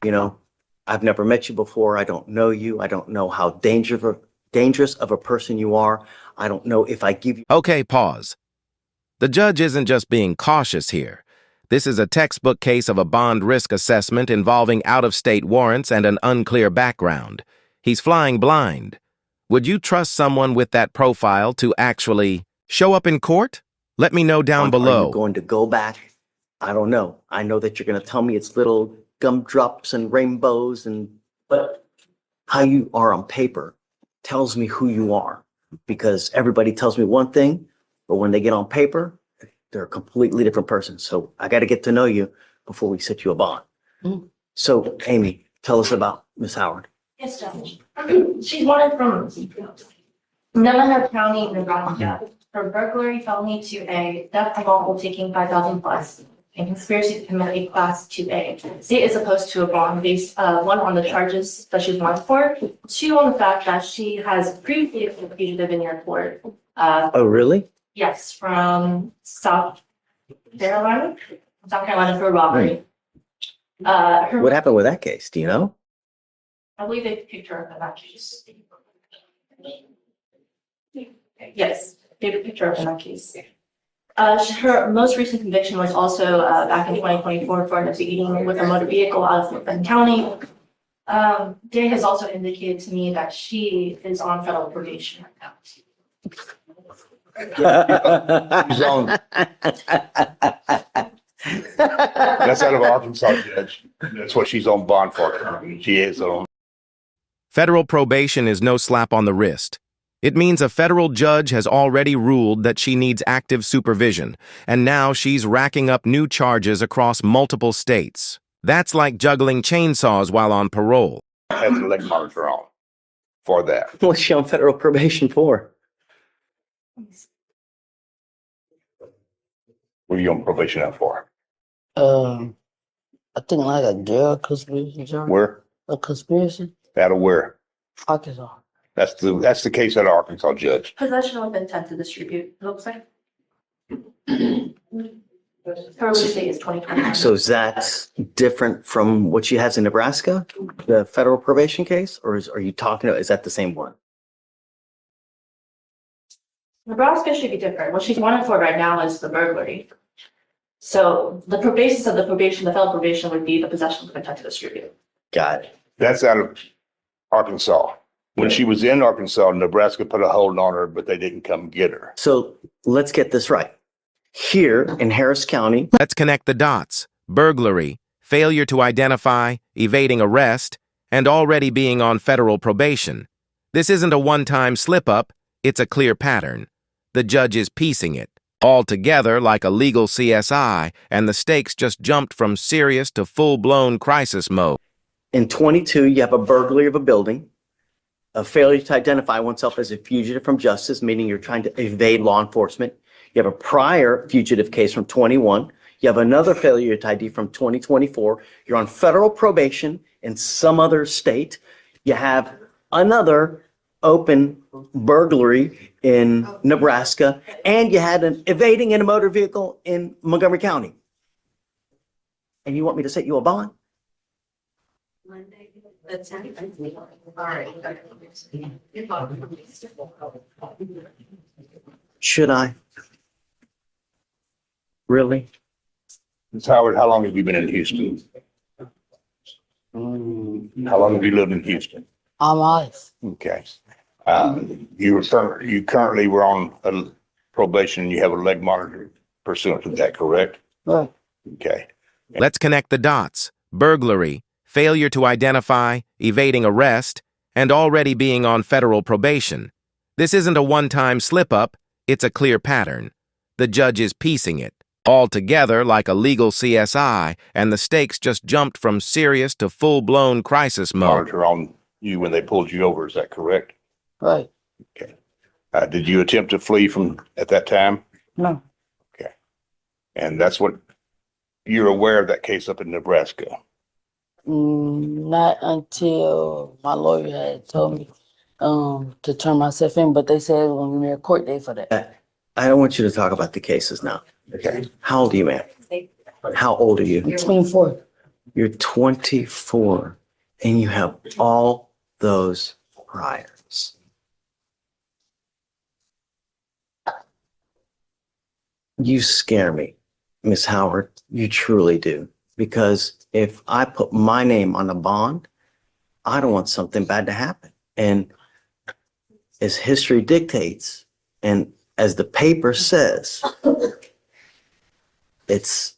You know, I've never met you before. I don't know you. I don't know how dangerous of a person you are. I don't know if I give you. Okay, pause. The judge isn't just being cautious here. This is a textbook case of a bond risk assessment involving out-of-state warrants and an unclear background. He's flying blind. Would you trust someone with that profile to actually show up in court? Let me know down below. Are you going to go back? I don't know. I know that you're going to tell me it's little gumdrops and rainbows, but how you are on paper tells me who you are, because everybody tells me one thing, but when they get on paper, they're a completely different person. So I got to get to know you before we set you a bond. So Amy, tell us about Miss Howard. Yes, Judge. She's wanted from Nemaha County, Nebraska, for burglary, felony 2A, theft of lawful taking 5,000 plus, and conspiracy to commit a class 2A. State is opposed to a bond based, one, on the charges that she's wanted for, two, on the fact that she has previously been a fugitive in your court. Oh, really? Yes, from South Carolina for robbery. What happened with that case? Do you know? I believe they picked her up in that case. Yes, they picked her up in that case. Her most recent conviction was also back in 2024 for an speeding with a motor vehicle out of Defendant County. Day has also indicated to me that she is on federal probation right now. That's out of Arkansas, Judge. That's what she's on bond for. She is on. Federal probation is no slap on the wrist. It means a federal judge has already ruled that she needs active supervision, and now she's racking up new charges across multiple states. That's like juggling chainsaws while on parole. Has the leg monitor on for that. What's she on federal probation for? What are you on probation out for? I think like a drug conspiracy. Where? A conspiracy? Out of where? Arkansas. That's the case at Arkansas, Judge. Possession with intent to distribute, it looks like. Her release date is 2021. So is that different from what she has in Nebraska, the federal probation case, or are you talking about, is that the same one? Nebraska should be different. What she's wanted for right now is the burglary. So the basis of the probation, the federal probation, would be the possession with intent to distribute. Got it. That's out of Arkansas. When she was in Arkansas, Nebraska put a hold on her, but they didn't come get her. So let's get this right. Here in Harris County. Let's connect the dots. Burglary, failure to identify, evading arrest, and already being on federal probation. This isn't a one-time slip-up, it's a clear pattern. The judge is piecing it all together like a legal CSI, and the stakes just jumped from serious to full-blown crisis mode. In 22, you have a burglary of a building, a failure to identify oneself as a fugitive from justice, meaning you're trying to evade law enforcement. You have a prior fugitive case from 21. You have another failure to ID from 2024. You're on federal probation in some other state. You have another open burglary in Nebraska, and you had an evading in a motor vehicle in Montgomery County. And you want me to set you a bond? Should I? Really? Ms. Howard, how long have you been in Houston? How long have you lived in Houston? All my life. Okay. You currently were on a probation and you have a leg monitor pursuant to that, correct? Right. Okay. Let's connect the dots. Burglary, failure to identify, evading arrest, and already being on federal probation. This isn't a one-time slip-up, it's a clear pattern. The judge is piecing it all together like a legal CSI, and the stakes just jumped from serious to full-blown crisis mode. Monitor on you when they pulled you over, is that correct? Right. Okay. Did you attempt to flee from at that time? No. Okay. And that's what you're aware of, that case up in Nebraska? Not until my lawyer had told me to turn myself in, but they said when we made a court date for that. I don't want you to talk about the cases now. Okay. How old are you, man? How old are you? 24. You're 24 and you have all those priors. You scare me, Miss Howard. You truly do. Because if I put my name on a bond, I don't want something bad to happen. And as history dictates, and as the paper says, it's,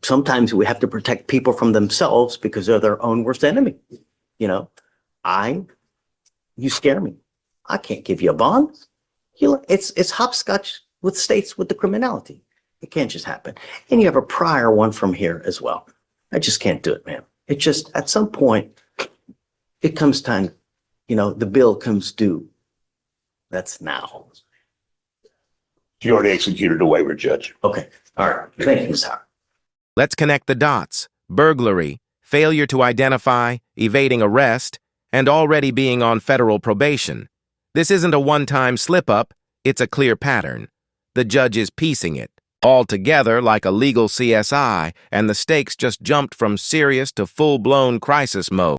sometimes we have to protect people from themselves because they're their own worst enemy. You know, you scare me. I can't give you a bond. It's hopscotch with states with the criminality. It can't just happen. And you have a prior one from here as well. I just can't do it, man. It just, at some point, it comes time, you know, the bill comes due. That's now. You already executed a waiver, Judge. Okay. All right. Thank you, Ms. Howard. Let's connect the dots. Burglary, failure to identify, evading arrest, and already being on federal probation. This isn't a one-time slip-up, it's a clear pattern. The judge is piecing it all together like a legal CSI, and the stakes just jumped from serious to full-blown crisis mode.